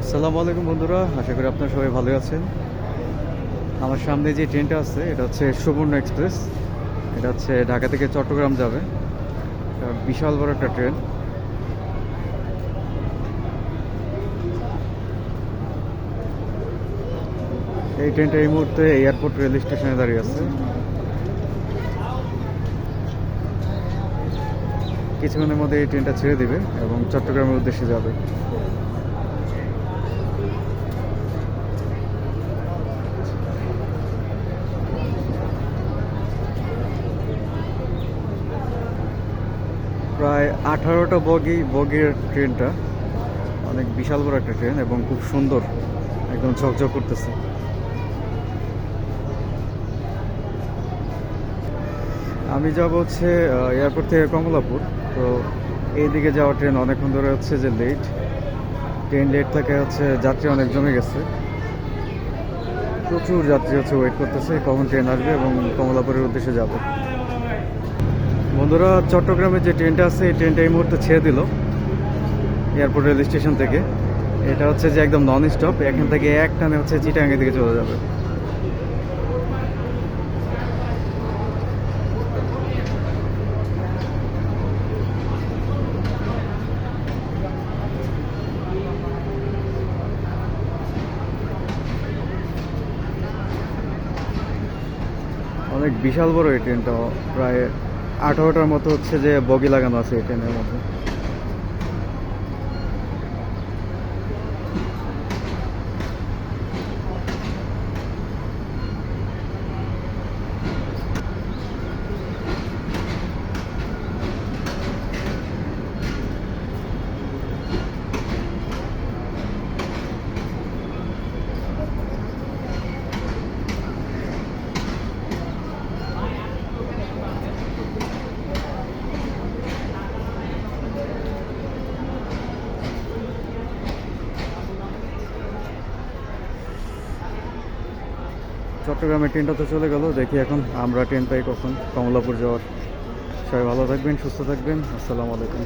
আসসালামু আলাইকুম বন্ধুরা, আশা করি আপনারা সবাই ভালো আছেন। আমার সামনে যে ট্রেনটা আছে এটা হচ্ছে সুবর্ণ এক্সপ্রেস। এটা হচ্ছে ঢাকা থেকে চট্টগ্রাম যাবে। এটা বিশাল বড় একটা ট্রেন। এই ট্রেনটা এই মুহূর্তে এয়ারপোর্ট রেল স্টেশনে দাঁড়িয়ে আছে। কিছুক্ষণের মধ্যে এই ট্রেনটা ছেড়ে দিবে এবং চট্টগ্রামের উদ্দেশ্যে যাবে। প্রায় 18টা বগির ট্রেনটা। অনেক বিশাল বড় একটা ট্রেন এবং খুব সুন্দর, একদম ঝকঝক করতেছে। আমি যাব হচ্ছে এয়ারপোর্ট থেকে কমলাপুর। তো এইদিকে যাওয়ার ট্রেন অনেকক্ষণ ধরে হচ্ছে যে লেট। ট্রেন লেট থাকে হচ্ছে, যাত্রী অনেক জমে গেছে। প্রচুর যাত্রী হচ্ছে ওয়েট করতেছে কখন ট্রেন আসবে এবং কমলাপুরের উদ্দেশ্যে যাব। বন্ধুরা, চট্টগ্রামের যে ট্রেনটা আছে এই ট্রেনটা এই মুহূর্তে ছেড়ে দিল এয়ারপোর্ট রেল স্টেশন থেকে। এটা হচ্ছে যে একদম নন স্টপ, এখান থেকে এক টানে হচ্ছে চিটাগাঙ্গের দিকে চলে যাবে। অনেক বিশাল বড় এই ট্রেনটা। প্রায় 18টার মতো হচ্ছে যে বগি লাগানো আছে এই ট্রেনের মধ্যে। চট্টগ্রামের ট্রেনটা তো চলে গেল, দেখি এখন আমরা ট্রেন পাই কখন কমলাপুর যাওয়ার। সবাই ভালো থাকবেন, সুস্থ থাকবেন। আসসালামু আলাইকুম।